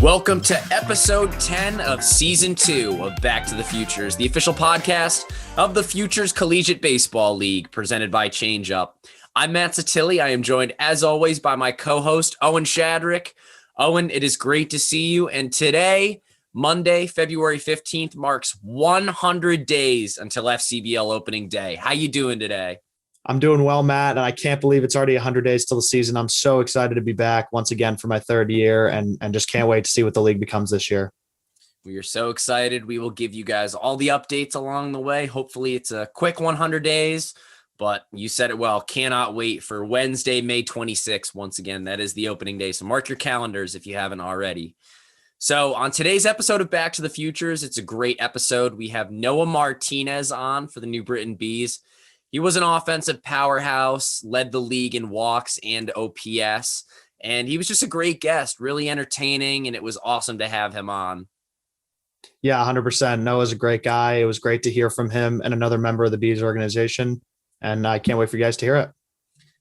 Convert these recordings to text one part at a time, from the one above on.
Welcome to episode 10 of season 2 of Back to the Futures, the official podcast of the Futures Collegiate Baseball League, presented by Changeup. I'm Matt Satilli. I am joined, as always, by my co-host, Owen Shadrick. Owen, it is great to see you. And today, Monday, February 15th, marks 100 days until FCBL opening day. How you doing today? I'm doing well, Matt, and I can't believe it's already 100 days till the season. I'm so excited to be back once again for my third year and just can't wait to see what the league becomes this year. We are so excited. We will give you guys all the updates along the way. Hopefully it's a quick 100 days, but you said it well. Cannot wait for Wednesday, May 26th. Once again, that is the opening day, so mark your calendars if you haven't already. So on today's episode of Back to the Futures, it's a great episode. We have Noah Martinez on for the New Britain Bees. He was an offensive powerhouse, led the league in walks and OPS, and he was just a great guest, really entertaining, and it was awesome to have him on. Yeah, 100%. Noah's a great guy. It was great to hear from him and another member of the Bees organization, and I can't wait for you guys to hear it.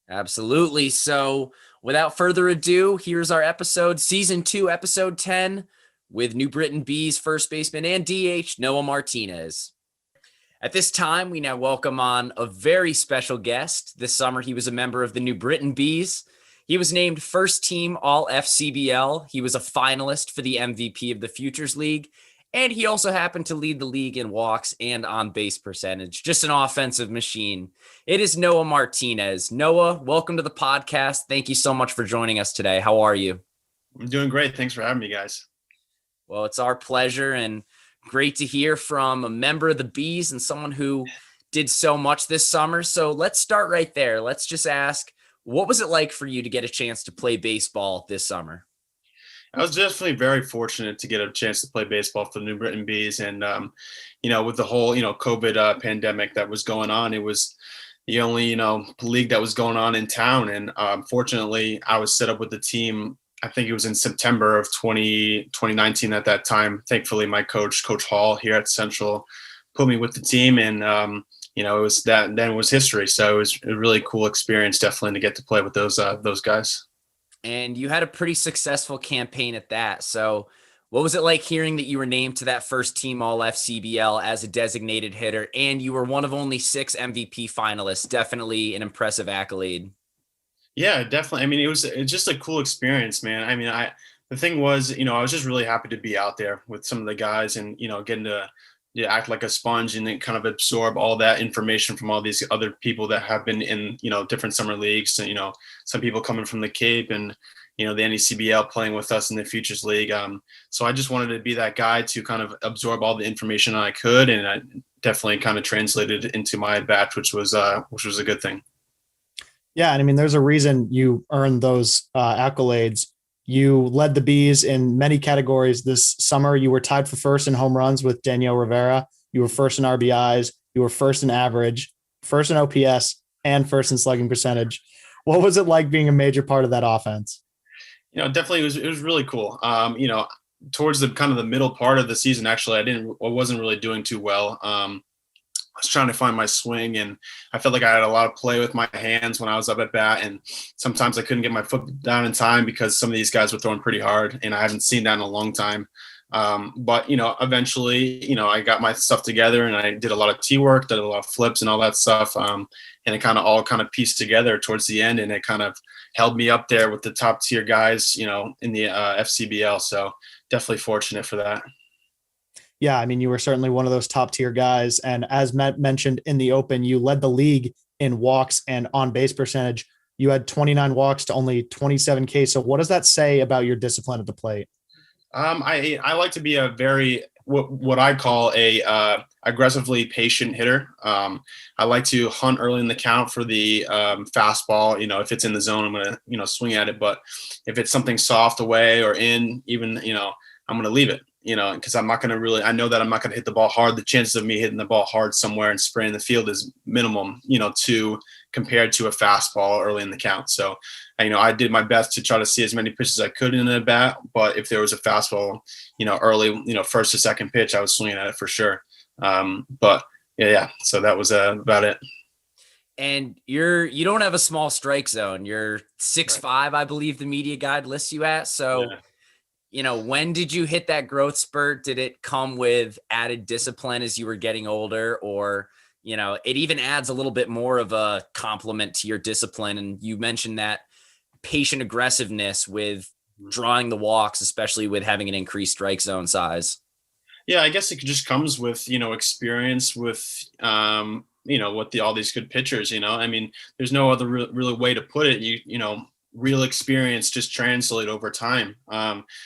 Absolutely. So without further ado, here's our episode, Season 2, Episode 10, with New Britain Bees first baseman and DH, Noah Martinez. At this time, we now welcome on a very special guest. This summer, he was a member of the New Britain Bees. He was named first team All-FCBL. He was a finalist for the MVP of the Futures League. And he also happened to lead the league in walks and on base percentage. Just an offensive machine. It is Noah Martinez. Noah, welcome to the podcast. Thank you so much for joining us today. How are you? I'm doing great. Thanks for having me, guys. Well, it's our pleasure, and great to hear from a member of the Bees and someone who did so much this summer. So let's start right there. Let's just ask, what was it like for you to get a chance to play baseball this summer? I was definitely very fortunate to get a chance to play baseball for the New Britain Bees. And, with the whole, COVID pandemic that was going on, it was the only, league that was going on in town. And fortunately, I was set up with the team. I think it was in September of 2019 at that time. Thankfully, my coach, Coach Hall here at Central, put me with the team. And, it was that, then it was history. So it was a really cool experience, definitely, to get to play with those guys. And you had a pretty successful campaign at that. So what was it like hearing that you were named to that first team All-FCBL as a designated hitter, and you were one of only 6 MVP finalists? Definitely an impressive accolade. Yeah, definitely. I mean, it's just a cool experience, man. I mean, the thing was, I was just really happy to be out there with some of the guys and, getting to act like a sponge and then kind of absorb all that information from all these other people that have been in, different summer leagues. So, some people coming from the Cape and, the NECBL playing with us in the Futures League. So I just wanted to be that guy to kind of absorb all the information I could. And I definitely kind of translated it into my at-bat, which was a good thing. Yeah, and I mean, there's a reason you earned those accolades. You led the Bees in many categories this summer. You were tied for first in home runs with Danya Vodovoz. You were first in RBIs. You were first in average, first in OPS, and first in slugging percentage. What was it like being a major part of that offense? Definitely it was really cool. Towards the kind of the middle part of the season, actually, I wasn't really doing too well. I was trying to find my swing, and I felt like I had a lot of play with my hands when I was up at bat, and sometimes I couldn't get my foot down in time because some of these guys were throwing pretty hard, and I haven't seen that in a long time. But eventually, I got my stuff together, and I did a lot of tee work, did a lot of flips and all that stuff, and it kind of all pieced together towards the end, and it kind of held me up there with the top tier guys, in the FCBL. So definitely fortunate for that. Yeah, I mean, you were certainly one of those top tier guys. And as Matt mentioned in the open, you led the league in walks and on base percentage. You had 29 walks to only 27 Ks. So what does that say about your discipline at the plate? I like to be a very, what I call a aggressively patient hitter. I like to hunt early in the count for the fastball. If it's in the zone, I'm going to, swing at it. But if it's something soft away or in, even, I'm going to leave it. Because I'm not going to I know that I'm not going to hit the ball hard. The chances of me hitting the ball hard somewhere and spraying the field is minimum, compared to a fastball early in the count. So, I did my best to try to see as many pitches as I could in the bat. But if there was a fastball, early, first or second pitch, I was swinging at it for sure. But yeah. So that was about it. And you don't have a small strike zone. You're 6'5", I believe the media guide lists you at. So when did you hit that growth spurt? Did it come with added discipline as you were getting older, or, it even adds a little bit more of a compliment to your discipline? And you mentioned that patient aggressiveness with drawing the walks, especially with having an increased strike zone size. Yeah, I guess it just comes with, experience with, with all these good pitchers, I mean, there's no other real way to put it. Real experience just translate over time.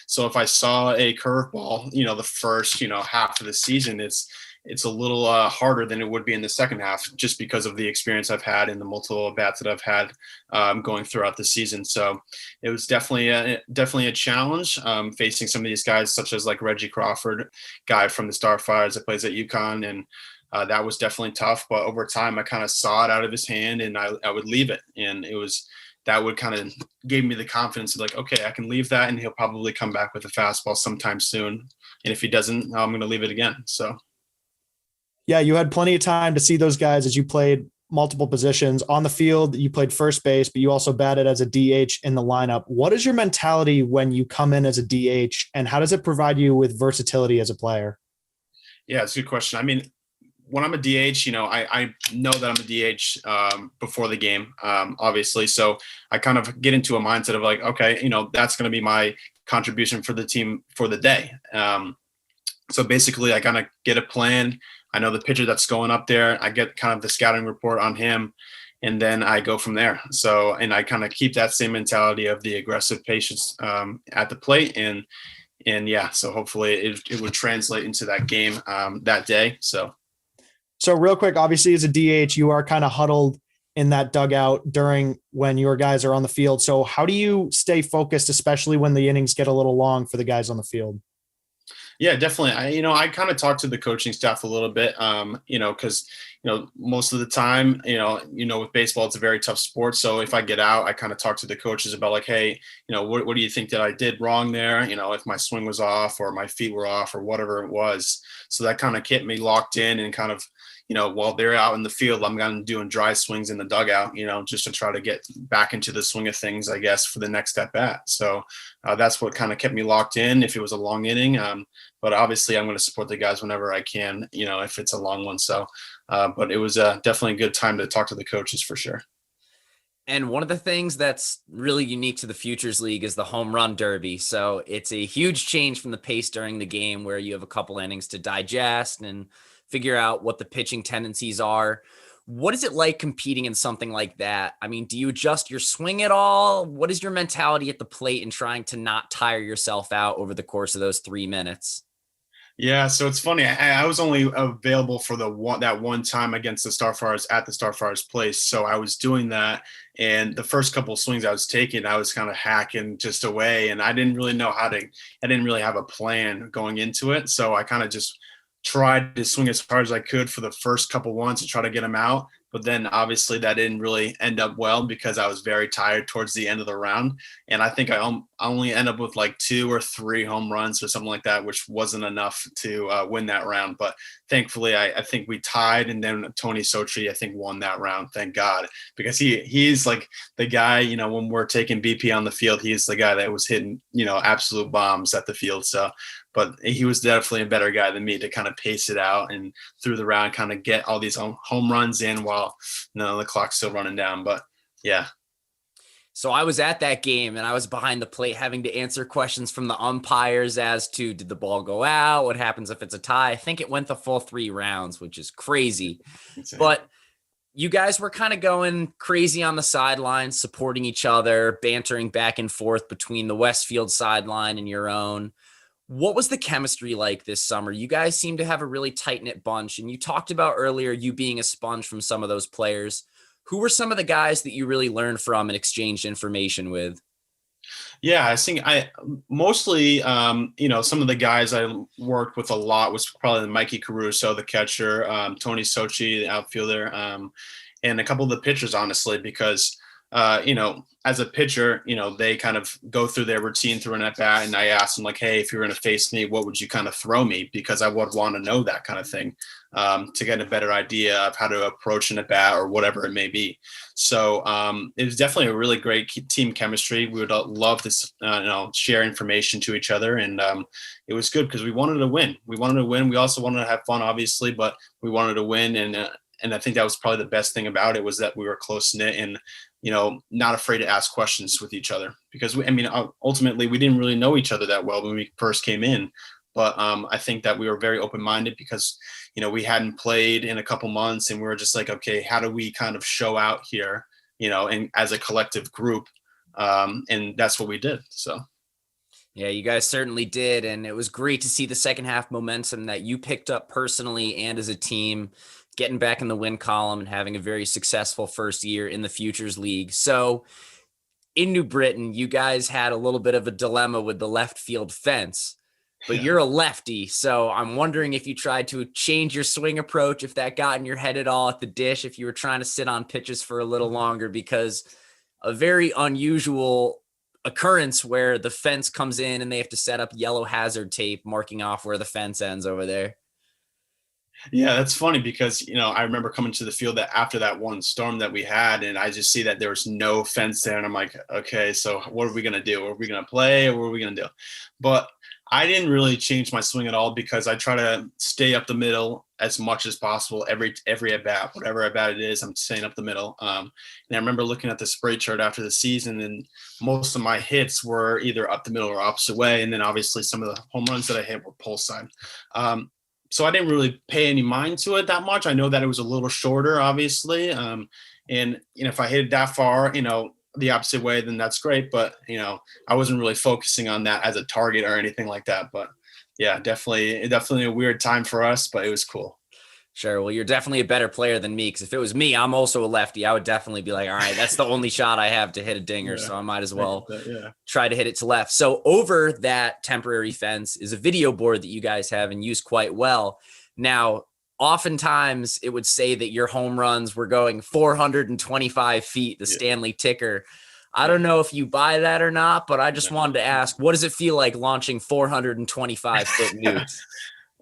So if I saw a curveball, the first, half of the season, it's a little harder than it would be in the second half, just because of the experience I've had and the multiple bats that I've had going throughout the season. So it was definitely a challenge facing some of these guys, such as like Reggie Crawford, guy from the Starfires that plays at UConn, and that was definitely tough. But over time, I kind of saw it out of his hand, and I would leave it, and that would kind of gave me the confidence of like, okay, I can leave that, and he'll probably come back with a fastball sometime soon. And if he doesn't, I'm going to leave it again. So. Yeah, you had plenty of time to see those guys as you played multiple positions on the field. You played first base, but you also batted as a DH in the lineup. What is your mentality when you come in as a DH, and how does it provide you with versatility as a player? Yeah, it's a good question. I mean, when I'm a DH, I know that I'm a DH before the game, obviously. So I kind of get into a mindset of like, okay, that's going to be my contribution for the team for the day. So basically I kind of get a plan. I know the pitcher that's going up there. I get kind of the scouting report on him, and then I go from there. So, and I kind of keep that same mentality of the aggressive patience at the plate. And yeah, so hopefully it would translate into that game that day. So real quick, obviously as a DH, you are kind of huddled in that dugout during when your guys are on the field. So how do you stay focused, especially when the innings get a little long for the guys on the field? Yeah, definitely. I kind of talk to the coaching staff a little bit, because, most of the time, with baseball, it's a very tough sport. So if I get out, I kind of talk to the coaches about like, hey, what do you think that I did wrong there? If my swing was off or my feet were off or whatever it was. So that kind of kept me locked in and kind of, while they're out in the field, I'm kind of doing dry swings in the dugout, just to try to get back into the swing of things, I guess, for the next at bat. So that's what kind of kept me locked in if it was a long inning. But obviously I'm going to support the guys whenever I can, if it's a long one. So, but it was definitely a good time to talk to the coaches for sure. And one of the things that's really unique to the Futures League is the home run derby. So it's a huge change from the pace during the game where you have a couple innings to digest and figure out what the pitching tendencies are. What is it like competing in something like that? I mean, do you adjust your swing at all? What is your mentality at the plate in trying to not tire yourself out over the course of those 3 minutes? Yeah, so it's funny. I was only available for that one time against the Starfires at the Starfires place. So I was doing that, and the first couple of swings I was taking, I was kind of hacking just away, and I didn't really know I didn't really have a plan going into it. So I kind of just tried to swing as hard as I could for the first couple ones to try to get them out. But then obviously that didn't really end up well because I was very tired towards the end of the round. And I think I only end up with like 2 or 3 home runs or something like that, which wasn't enough to win that round. But thankfully, I think we tied, and then Tony Sotri, I think, won that round. Thank God, because he's like the guy, when we're taking BP on the field, he's the guy that was hitting, absolute bombs at the field. So, but he was definitely a better guy than me to kind of pace it out and through the round, kind of get all these home runs in while the clock's still running down. But yeah. So I was at that game and I was behind the plate having to answer questions from the umpires as to, did the ball go out? What happens if it's a tie? I think it went the full 3 rounds, which is crazy. Insane. But you guys were kind of going crazy on the sidelines, supporting each other, bantering back and forth between the Westfield sideline and your own. What was the chemistry like this summer? You guys seem to have a really tight-knit bunch, and you talked about earlier you being a sponge from some of those players. Who were some of the guys that you really learned from and exchanged information with? Yeah, I think mostly, some of the guys I worked with a lot was probably Mikey Caruso, the catcher, Tony Sochi, the outfielder, and a couple of the pitchers, honestly, because as a pitcher, they kind of go through their routine through an at bat, and I asked them like, hey, if you're going to face me, what would you kind of throw me? Because I would want to know that kind of thing to get a better idea of how to approach an at bat or whatever it may be. So it was definitely a really great team chemistry. We would love to, share information to each other, and it was good because we wanted to win. We also wanted to have fun, obviously, but we wanted to win, and I think that was probably the best thing about it was that we were close knit and not afraid to ask questions with each other, because ultimately we didn't really know each other that well when we first came in. But I think that we were very open-minded because, we hadn't played in a couple months, and we were just like, okay, how do we kind of show out here, and as a collective group. And that's what we did. So. Yeah, you guys certainly did. And it was great to see the second half momentum that you picked up personally and as a team, getting back in the win column and having a very successful first year in the Futures League. So in New Britain, you guys had a little bit of a dilemma with the left field fence, but you're a lefty. So I'm wondering if you tried to change your swing approach, if that got in your head at all at the dish, if you were trying to sit on pitches for a little longer, because a very unusual occurrence where the fence comes in and they have to set up yellow hazard tape marking off where the fence ends over there. Yeah, that's funny because, I remember coming to the field that after that one storm that we had, and I just see that there was no fence there. And I'm like, okay, so what are we going to do? Are we going to play or what are we going to do? But I didn't really change my swing at all because I try to stay up the middle as much as possible. Every at bat, whatever at bat it is, I'm staying up the middle. And I remember looking at the spray chart after the season, and most of my hits were either up the middle or opposite way. And then obviously some of the home runs that I hit were pull side. So I didn't really pay any mind to it that much. I know that it was a little shorter, obviously. And if I hit it that far, the opposite way, then that's great. But, I wasn't really focusing on that as a target or anything like that. But yeah, definitely a weird time for us, but it was cool. Sure. Well, you're definitely a better player than me, because if it was me, I'm also a lefty. I would definitely be like, all right, that's the only shot I have to hit a dinger. So I might as well try to hit it to left. So over that temporary fence is a video board that you guys have and use quite well. Now, oftentimes it would say that your home runs were going 425 feet, the Stanley ticker. I don't know if you buy that or not, but I just wanted to ask, what does it feel like launching 425 foot nukes?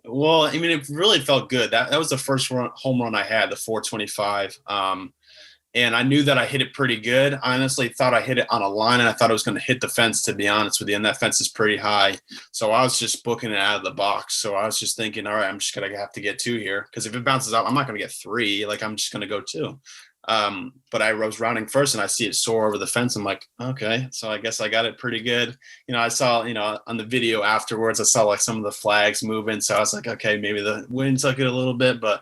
Well, it really felt good. That was the first home run I had, the 425. And I knew that I hit it pretty good. I honestly thought I hit it on a line, and I thought I was going to hit the fence, to be honest with you. And that fence is pretty high. So I was just booking it out of the box. So I was just thinking, all right, I'm just going to have to get 2 here, because if it bounces out, I'm not going to get 3. Like, I'm just going to go 2. But I was rounding first, and I see it soar over the fence. I'm like, okay, so I guess I got it pretty good. I saw, on the video afterwards, I saw like some of the flags moving. So I was like, okay, maybe the wind took it a little bit, but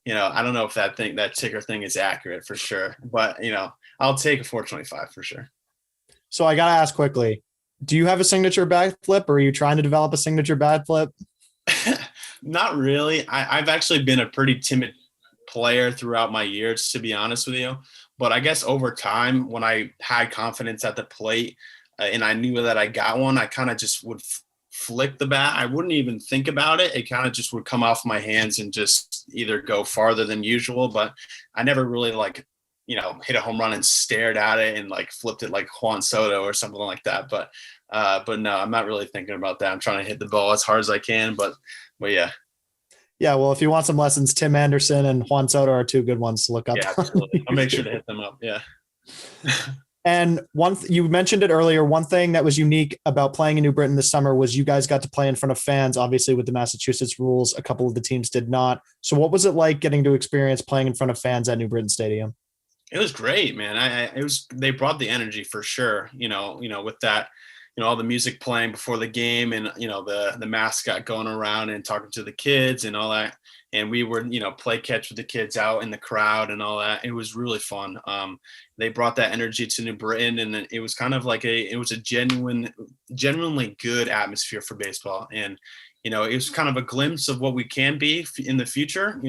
I don't know if that ticker thing is accurate for sure, but I'll take a 425 for sure. So I got to ask quickly, do you have a signature bat flip, or are you trying to develop a signature bat flip? Not really. I've actually been a pretty timid player throughout my years, to be honest with you. But I guess over time, when I had confidence at the plate and I knew that I got one, I kind of just would flick the bat. I wouldn't even think about it. It kind of just would come off my hands and just either go farther than usual. But I never really hit a home run and stared at it and flipped it like Juan Soto or something like that. But no, I'm not really thinking about that. I'm trying to hit the ball as hard as I can, but yeah. Yeah, well, if you want some lessons, Tim Anderson and Juan Soto are 2 good ones to look up. Yeah, absolutely. I'll make sure to hit them up. Yeah. And you mentioned it earlier. One thing that was unique about playing in New Britain this summer was you guys got to play in front of fans. Obviously, with the Massachusetts rules, a couple of the teams did not. So what was it like getting to experience playing in front of fans at New Britain Stadium? It was great, man. They brought the energy for sure, with that, all the music playing before the game, and, the mascot going around and talking to the kids and all that. And we were, play catch with the kids out in the crowd and all that. It was really fun. They brought that energy to New Britain, and it was kind of like it was a genuinely good atmosphere for baseball. And, it was kind of a glimpse of what we can be in the future,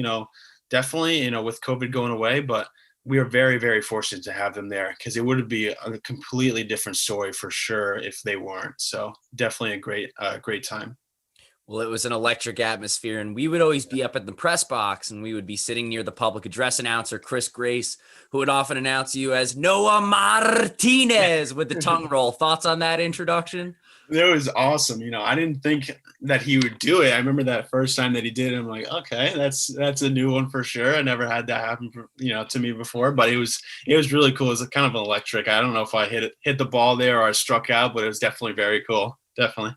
definitely, with COVID going away, but we are very, very fortunate to have them there, because it would be a completely different story for sure if they weren't. So definitely a great time. Well, it was an electric atmosphere, and we would always be up at the press box, and we would be sitting near the public address announcer, Chris Grace, who would often announce you as Noah Martinez with the tongue roll. Thoughts on that introduction? It was awesome. I didn't think that he would do it. I remember that first time that he did it, I'm like, okay, that's a new one for sure. I never had that happen, to me before, but it was really cool. It was kind of electric. I don't know if I hit the ball there or I struck out, but it was definitely very cool. Definitely.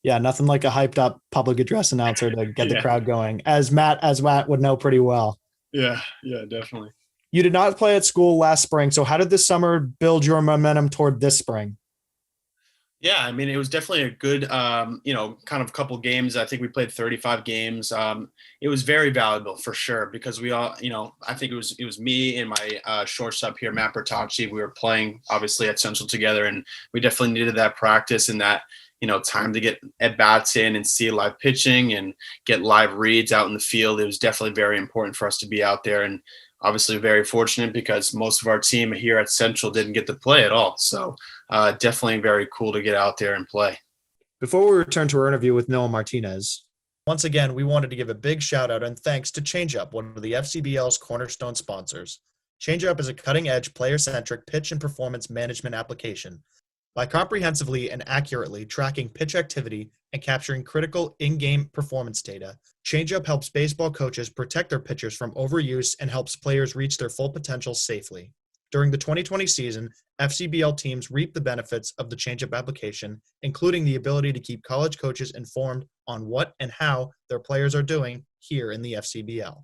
Yeah, nothing like a hyped up public address announcer to get the crowd going, as Matt would know pretty well. Yeah, definitely. You did not play at school last spring, so how did this summer build your momentum toward this spring? Yeah, I mean, it was definitely a good, kind of couple games. I think we played 35 games. It was very valuable for sure because we all, I think it was me and my shortstop here, Matt Bertocci. We were playing obviously at Central together, and we definitely needed that practice and that, time to get at bats in and see live pitching and get live reads out in the field. It was definitely very important for us to be out there, and obviously very fortunate because most of our team here at Central didn't get to play at all. So definitely very cool to get out there and play. Before we return to our interview with Noah Martinez, once again, we wanted to give a big shout out and thanks to Changeup, one of the FCBL's cornerstone sponsors. Changeup is a cutting-edge, player-centric pitch and performance management application. By comprehensively and accurately tracking pitch activity and capturing critical in-game performance data, Changeup helps baseball coaches protect their pitchers from overuse and helps players reach their full potential safely. During the 2020 season, FCBL teams reaped the benefits of the Changeup application, including the ability to keep college coaches informed on what and how their players are doing here in the FCBL.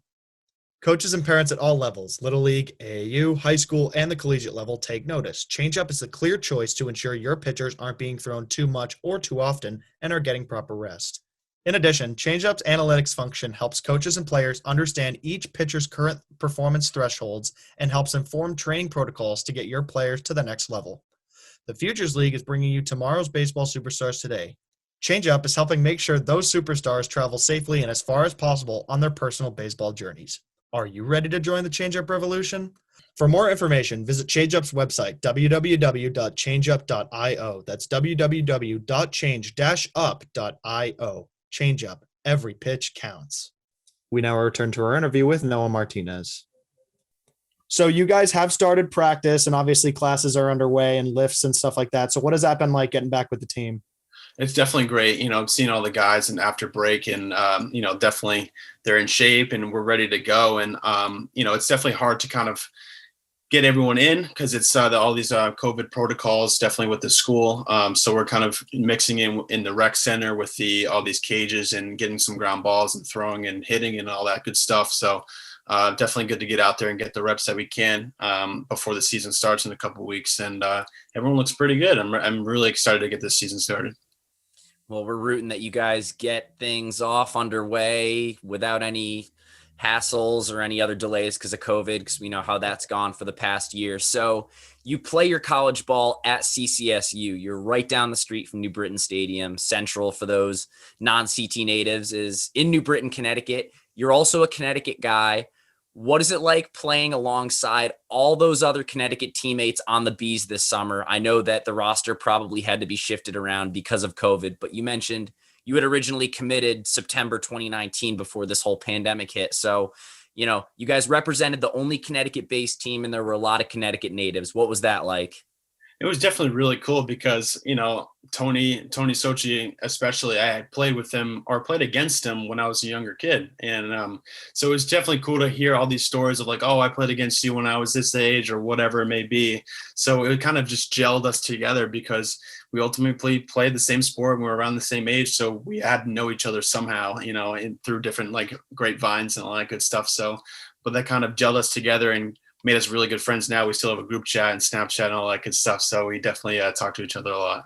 Coaches and parents at all levels, Little League, AAU, high school, and the collegiate level take notice. Changeup is the clear choice to ensure your pitchers aren't being thrown too much or too often and are getting proper rest. In addition, Changeup's analytics function helps coaches and players understand each pitcher's current performance thresholds and helps inform training protocols to get your players to the next level. The Futures League is bringing you tomorrow's baseball superstars today. Changeup is helping make sure those superstars travel safely and as far as possible on their personal baseball journeys. Are you ready to join the Changeup revolution? For more information, visit Changeup's website, www.changeup.io. That's www.change-up.io. Changeup. Every pitch counts. We now return to our interview with Noah Martinez. So you guys have started practice, and obviously classes are underway and lifts and stuff like that. So what has that been like getting back with the team? It's definitely great, seeing all the guys and after break and, definitely they're in shape and we're ready to go. And, it's definitely hard to kind of get everyone in because it's all these COVID protocols, definitely with the school. So we're kind of mixing in the rec center with all these cages and getting some ground balls and throwing and hitting and all that good stuff. So definitely good to get out there and get the reps that we can before the season starts in a couple of weeks. And everyone looks pretty good. I'm really excited to get this season started. Well, we're rooting that you guys get things off underway without any hassles or any other delays because of COVID, because we know how that's gone for the past year. So you play your college ball at CCSU. You're right down the street from New Britain Stadium. Central, for those non-CT natives, is in New Britain, Connecticut. You're also a Connecticut guy. What is it like playing alongside all those other Connecticut teammates on the Bees this summer? I know that the roster probably had to be shifted around because of COVID, but you mentioned you had originally committed September 2019 before this whole pandemic hit. So, you guys represented the only Connecticut-based team, and there were a lot of Connecticut natives. What was that like? It was definitely really cool because, Tony Sochi, especially, I played with him or played against him when I was a younger kid. And so it was definitely cool to hear all these stories of like, oh, I played against you when I was this age or whatever it may be. So it kind of just gelled us together because we ultimately played the same sport and we were around the same age. So we had to know each other somehow, through different like grapevines and all that good stuff. So, but that kind of gelled us together and made us really good friends. Now we still have a group chat and Snapchat and all that good stuff. So we definitely talk to each other a lot.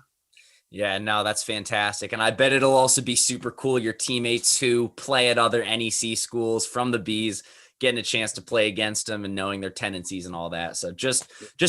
Yeah, no, that's fantastic. And I bet it'll also be super cool. Your teammates who play at other NEC schools from the Bees, getting a chance to play against them and knowing their tendencies and all that. So just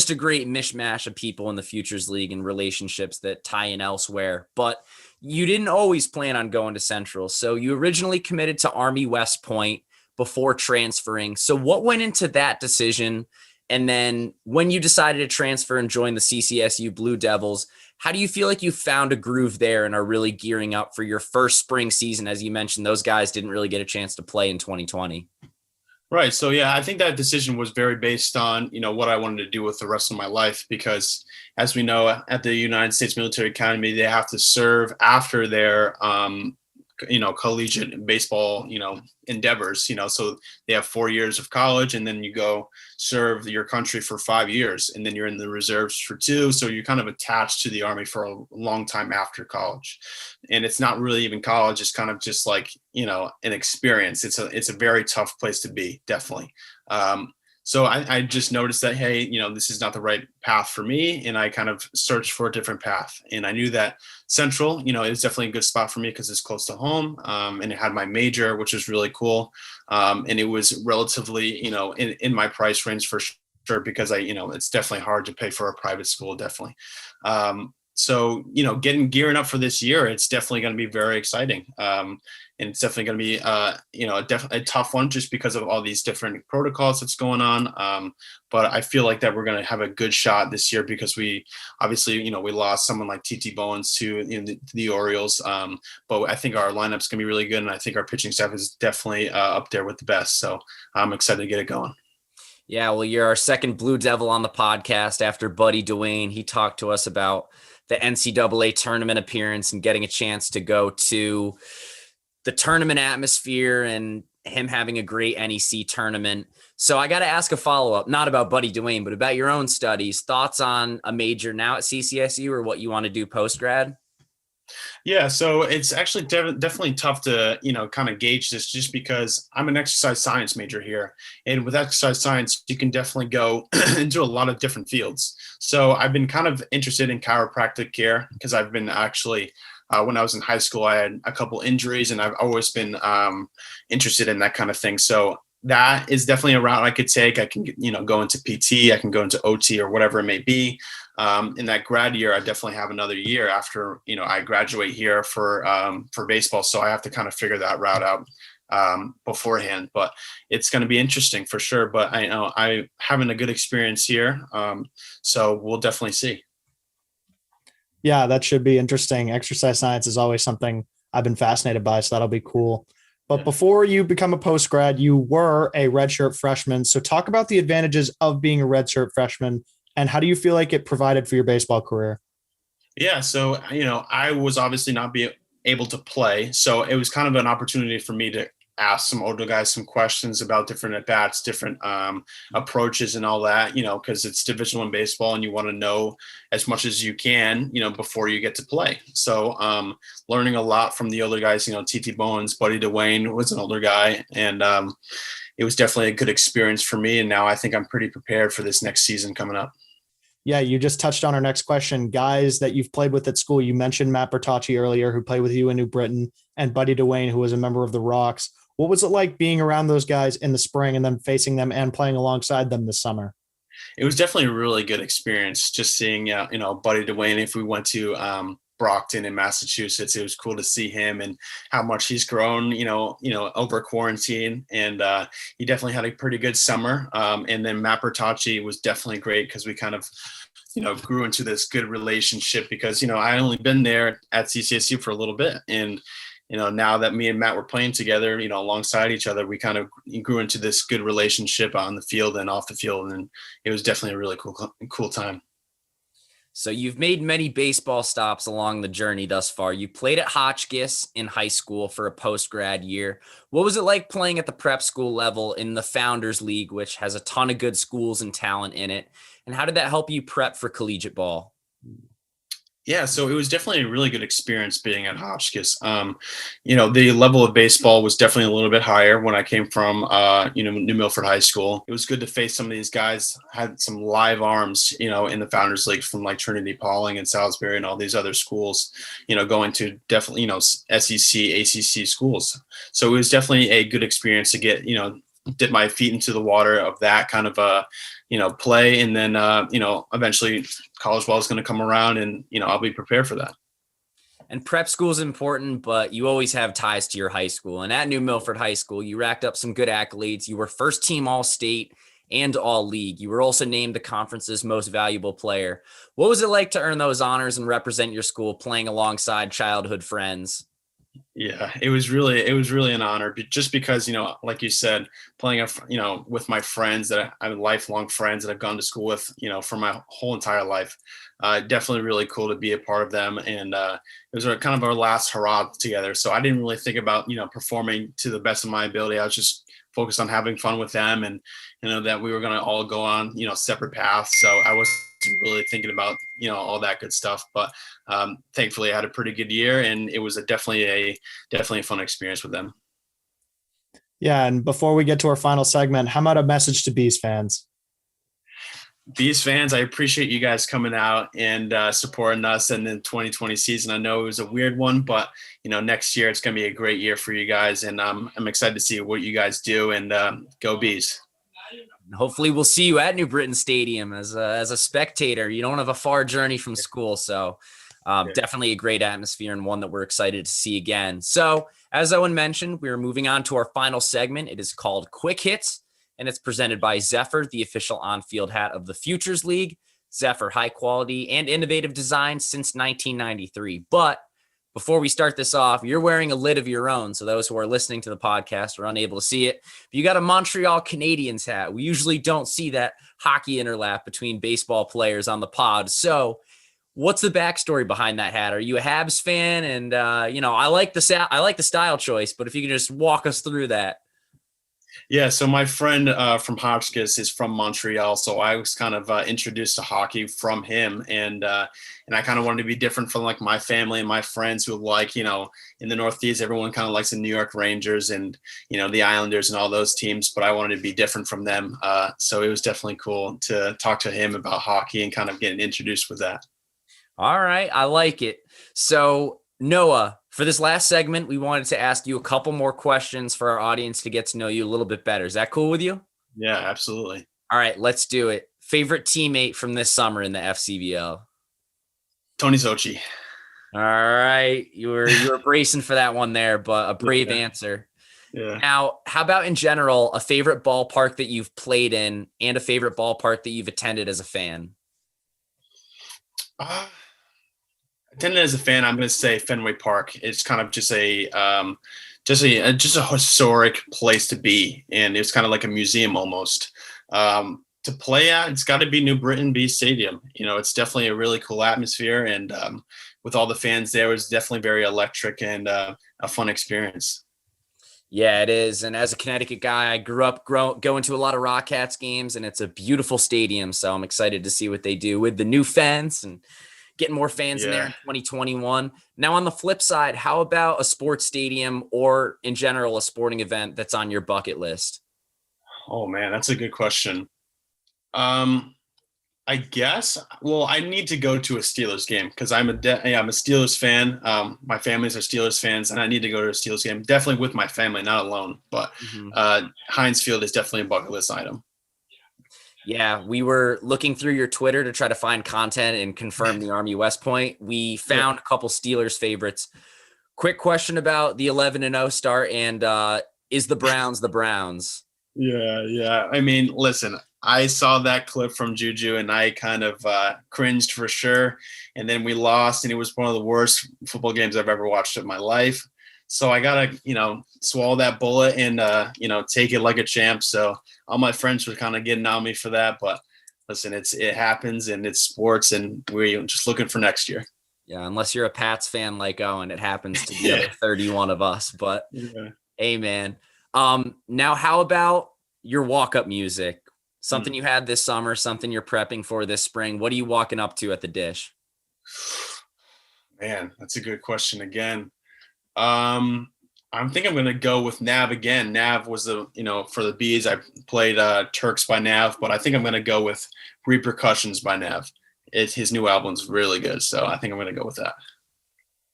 a great mishmash of people in the Futures League and relationships that tie in elsewhere. But you didn't always plan on going to Central. So you originally committed to Army West Point before transferring. So what went into that decision? And then when you decided to transfer and join the CCSU Blue Devils, how do you feel like you found a groove there and are really gearing up for your first spring season? As you mentioned, those guys didn't really get a chance to play in 2020. Right. So yeah, I think that decision was very based on, what I wanted to do with the rest of my life, because as we know, at the United States Military Academy, they have to serve after their collegiate baseball, endeavors, so they have 4 years of college, and then you go serve your country for 5 years, and then you're in the reserves for 2. So you're kind of attached to the Army for a long time after college. And it's not really even college. It's kind of just like, an experience. It's a very tough place to be, definitely. So I just noticed that, hey, this is not the right path for me. And I kind of searched for a different path. And I knew that Central, is definitely a good spot for me because it's close to home. And it had my major, which was really cool. And it was relatively, in my price range for sure, because it's definitely hard to pay for a private school, definitely. So, gearing up for this year, it's definitely going to be very exciting. And it's definitely going to be, a tough one just because of all these different protocols that's going on. But I feel like that we're going to have a good shot this year because we obviously, we lost someone like TT Bowens to the Orioles. But I think our lineup's going to be really good. And I think our pitching staff is definitely up there with the best. So I'm excited to get it going. Yeah, well, you're our second Blue Devil on the podcast after Buddy Dwayne. He talked to us about the NCAA tournament appearance and getting a chance to go to the tournament atmosphere and him having a great NEC tournament. So I got to ask a follow-up, not about Buddy Dwayne, but about your own studies, thoughts on a major now at CCSU or what you want to do post-grad? Yeah, so it's actually definitely tough to, kind of gauge this just because I'm an exercise science major here. And with exercise science, you can definitely go into a lot of different fields. So I've been kind of interested in chiropractic care because I've been actually, when I was in high school, I had a couple injuries and I've always been interested in that kind of thing. So that is definitely a route I could take. I can, go into PT, I can go into OT or whatever it may be. In that grad year, I definitely have another year after, I graduate here for baseball. So I have to kind of figure that route out beforehand, but it's going to be interesting for sure. But I know I'm having a good experience here. So we'll definitely see. Yeah, that should be interesting. Exercise science is always something I've been fascinated by, so that'll be cool. But before you become a post grad, you were a redshirt freshman. So talk about the advantages of being a redshirt freshman and how do you feel like it provided for your baseball career? Yeah, so I was obviously not able to play, so it was kind of an opportunity for me to ask some older guys some questions about different at bats, different approaches, and all that. Because it's Division I baseball, and you want to know as much as you can, before you get to play. So learning a lot from the older guys. TT Bowens, Buddy Dwayne was an older guy, and it was definitely a good experience for me. And now I think I'm pretty prepared for this next season coming up. Yeah, you just touched on our next question. Guys that you've played with at school, you mentioned Matt Bertocci earlier, who played with you in New Britain, and Buddy Dwayne, who was a member of the Rocks. What was it like being around those guys in the spring and then facing them and playing alongside them this summer? It was definitely a really good experience just seeing, Buddy Dwayne. If we went to Brockton in Massachusetts, it was cool to see him and how much he's grown, over quarantine. And he definitely had a pretty good summer. And then Matt Bertocci was definitely great because we kind of, grew into this good relationship because, I only been there at CCSU for a little bit. And, now that me and Matt were playing together, alongside each other, we kind of grew into this good relationship on the field and off the field. And it was definitely a really cool time. So you've made many baseball stops along the journey thus far. You played at Hotchkiss in high school for a post-grad year. What was it like playing at the prep school level in the Founders League, which has a ton of good schools and talent in it? And how did that help you prep for collegiate ball? Yeah, so it was definitely a really good experience being at Hotchkiss. The level of baseball was definitely a little bit higher when I came from, New Milford High School. It was good to face some of these guys, had some live arms, in the Founders League from like Trinity Pauling and Salisbury and all these other schools, going to definitely, SEC, ACC schools. So it was definitely a good experience to get, dip my feet into the water of that kind of play. And then, eventually college ball is going to come around and, I'll be prepared for that. And prep school is important, but you always have ties to your high school. And at New Milford High School, you racked up some good accolades. You were first team All-State and all league. You were also named the conference's most valuable player. What was it like to earn those honors and represent your school playing alongside childhood friends? Yeah, it was really an honor, just because, like you said, playing, with my friends that I'm lifelong friends that I've gone to school with, for my whole entire life. Definitely really cool to be a part of them. And it was kind of our last hurrah together. So I didn't really think about, performing to the best of my ability. I was just focused on having fun with them, and, that we were going to all go on, separate paths. So I wasn't really thinking about, all that good stuff. But thankfully I had a pretty good year, and it was definitely a fun experience with them. Yeah. And before we get to our final segment, how about a message to Bees fans? Bees fans, I appreciate you guys coming out and supporting us in the 2020 season. I know it was a weird one, but next year it's going to be a great year for you guys, and I'm excited to see what you guys do, and go Bees. Hopefully we'll see you at New Britain Stadium as a spectator. You don't have a far journey from school, so definitely a great atmosphere, and one that we're excited to see again. So as Owen mentioned, we're moving on to our final segment. It is called Quick Hits, and it's presented by Zephyr, the official on-field hat of the Futures League. Zephyr, high quality and innovative design since 1993. But before we start this off, you're wearing a lid of your own, so those who are listening to the podcast are unable to see it. But you got a Montreal Canadiens hat. We usually don't see that hockey interlap between baseball players on the pod. So what's the backstory behind that hat? Are you a Habs fan? And I like the style choice, but if you can just walk us through that. Yeah, so my friend from Hotchkiss is from Montreal, so I was kind of introduced to hockey from him, and I kind of wanted to be different from like my family and my friends who like, in the Northeast, everyone kind of likes the New York Rangers and, the Islanders and all those teams, but I wanted to be different from them. So it was definitely cool to talk to him about hockey and kind of getting introduced with that. All right, I like it. So Noah, for this last segment, we wanted to ask you a couple more questions for our audience to get to know you a little bit better. Is that cool with you? Yeah, absolutely. All right, let's do it. Favorite teammate from this summer in the FCBL? Tony Sochi. All right, you were bracing for that one there, but a brave answer. Yeah. Now, how about in general, a favorite ballpark that you've played in and a favorite ballpark that you've attended as a fan? Attended as a fan, I'm going to say Fenway Park. It's kind of just a historic place to be, and it's kind of like a museum almost. To play at, it's got to be New Britain B Stadium. It's definitely a really cool atmosphere, and with all the fans there, it's definitely very electric and a fun experience. Yeah, it is. And as a Connecticut guy, I grew up going to a lot of Rockcats games, and it's a beautiful stadium. So I'm excited to see what they do with the new fans and getting more fans in there in 2021. Now, on the flip side, how about a sports stadium or in general, a sporting event that's on your bucket list? Oh man, that's a good question. I guess, I need to go to a Steelers game because I'm a Steelers fan. My family's are Steelers fans, and I need to go to a Steelers game, definitely with my family, not alone. But Heinz Field is definitely a bucket list item. Yeah, we were looking through your Twitter to try to find content and confirm the Army West Point. We found a couple Steelers favorites. Quick question about the 11-0 start, and is the Browns the Browns? Yeah. I mean, listen, I saw that clip from Juju, and I kind of cringed for sure. And then we lost, and it was one of the worst football games I've ever watched in my life. So I got to, swallow that bullet and, take it like a champ. So all my friends were kind of getting on me for that. But listen, it happens, and it's sports, and we're just looking for next year. Yeah, unless you're a Pats fan like Owen, it happens to be 31 of us. But hey, man. Now, how about your walk-up music? Something you had this summer, something you're prepping for this spring. What are you walking up to at the Dish? Man, that's a good question again. I think I'm going to go with Nav again. Nav was for the Bees. I played Turks by Nav, but I think I'm going to go with Repercussions by Nav. His new album's really good, so I think I'm going to go with that.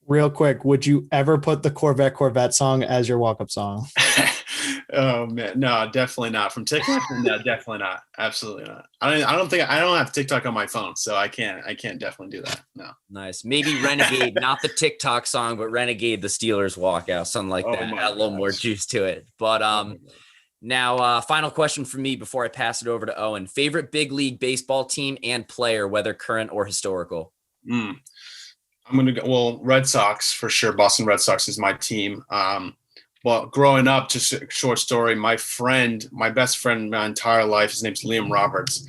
Real quick, would you ever put the Corvette song as your walk-up song? Oh man, no, definitely not. From TikTok, no, definitely not. Absolutely not. I don't have TikTok on my phone, so I can't definitely do that. No. Nice. Maybe Renegade, not the TikTok song, but Renegade, the Steelers walkout, something like that. Add a little more juice to it. But Now, final question from me before I pass it over to Owen. Favorite big league baseball team and player, whether current or historical? I'm going to go, well, Red Sox for sure. Boston Red Sox is my team. Well, growing up, just a short story, my best friend my entire life, his name's Liam Roberts.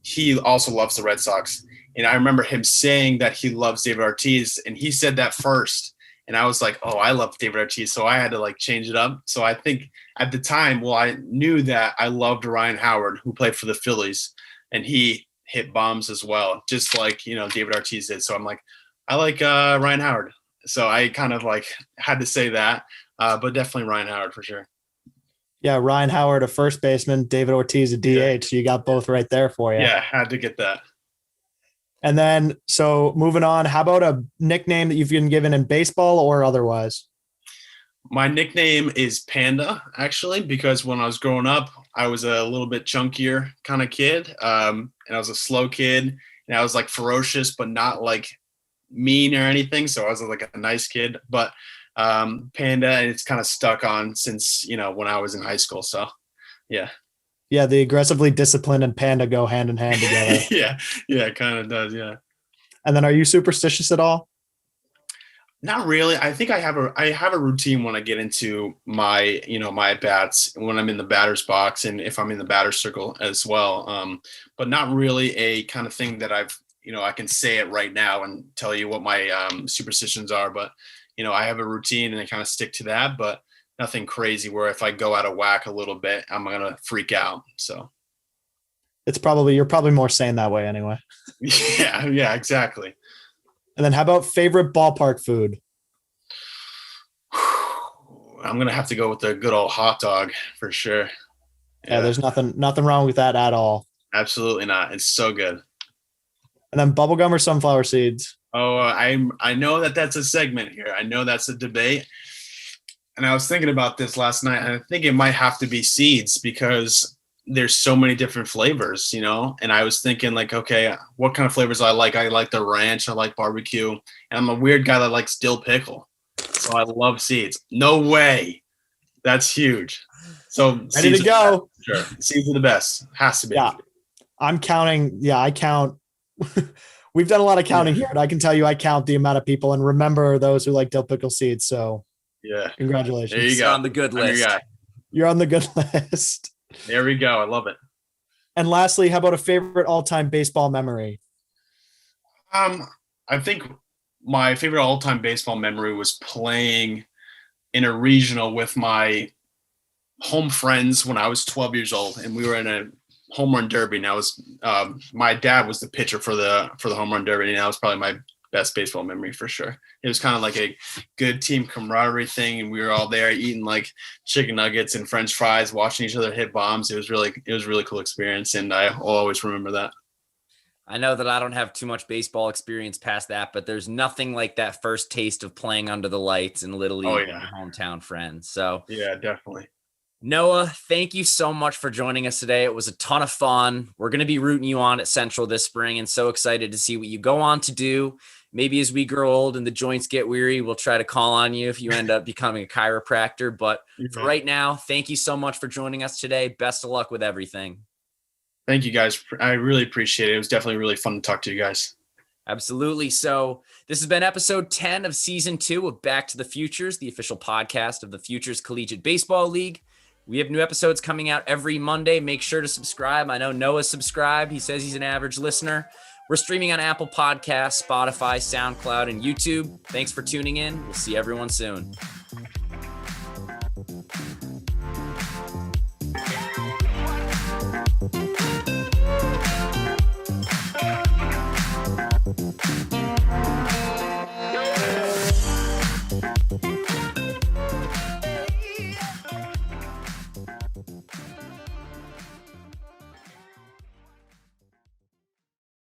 He also loves the Red Sox. And I remember him saying that he loves David Ortiz, and he said that first. And I was like, oh, I love David Ortiz. So I had to like change it up. So I think at the time, well, I knew that I loved Ryan Howard, who played for the Phillies, and he hit bombs as well, just like, David Ortiz did. So I'm like, I like Ryan Howard. So I kind of like had to say that, but definitely Ryan Howard for sure. Yeah, Ryan Howard, a first baseman, David Ortiz, a DH. Yeah. So you got both right there for you. Yeah, had to get that. And then, so moving on, how about a nickname that you've been given in baseball or otherwise? My nickname is Panda, actually, because when I was growing up, I was a little bit chunkier kind of kid. And I was a slow kid, and I was like ferocious, but not like mean or anything. So I was like a nice kid, but Panda, and it's kind of stuck on since, when I was in high school. So yeah. Yeah, the aggressively disciplined and Panda go hand in hand together. Yeah, it kind of does, yeah. And then, are you superstitious at all? Not really. I think I have a routine when I get into my, my bats, when I'm in the batter's box and if I'm in the batter's circle as well. But not really a kind of thing that I've, I can say it right now and tell you what my superstitions are. But, I have a routine and I kind of stick to that. But nothing crazy where if I go out of whack a little bit, I'm going to freak out. So you're probably more sane that way anyway. Yeah, exactly. And then how about favorite ballpark food? I'm going to have to go with the good old hot dog for sure. Yeah, there's nothing wrong with that at all. Absolutely not. It's so good. And then bubblegum or sunflower seeds? Oh, I know that's a segment here. I know that's a debate. And I was thinking about this last night, and I think it might have to be seeds because there's so many different flavors, and I was thinking like, okay, what kind of flavors I like the ranch, I like barbecue, and I'm a weird guy that likes dill pickle, so I love seeds. No way. That's huge. So ready to go. Sure, seeds are the best. Has to be. Yeah, I'm counting. Yeah, I count. We've done a lot of counting here, and I can tell you I count the amount of people and remember those who like dill pickle seeds. So yeah, congratulations. There you go. On the good list. You're on the good list. There we go. I love it. And lastly, how about a favorite all-time baseball memory? I think my favorite all-time baseball memory was playing in a regional with my home friends when I was 12 years old, and we were in a home run derby. And I was my dad was the pitcher for the home run derby, and that was probably my best baseball memory for sure. It was kind of like a good team camaraderie thing, and we were all there eating like chicken nuggets and French fries, watching each other hit bombs. It was really cool experience, and I'll always remember that. I know that I don't have too much baseball experience past that, but there's nothing like that first taste of playing under the lights in Little League with your hometown friends. So yeah, definitely. Noah, thank you so much for joining us today. It was a ton of fun. We're going to be rooting you on at Central this spring, and so excited to see what you go on to do. Maybe as we grow old and the joints get weary, we'll try to call on you if you end up becoming a chiropractor. But for right now, thank you so much for joining us today. Best of luck with everything. Thank you, guys. I really appreciate it. It was definitely really fun to talk to you guys. Absolutely. So this has been episode 10 of season 2 of Back to the Futures, the official podcast of the Futures Collegiate Baseball League. We have new episodes coming out every Monday. Make sure to subscribe. I know Noah's subscribed. He says he's an average listener. We're streaming on Apple Podcasts, Spotify, SoundCloud, and YouTube. Thanks for tuning in. We'll see everyone soon.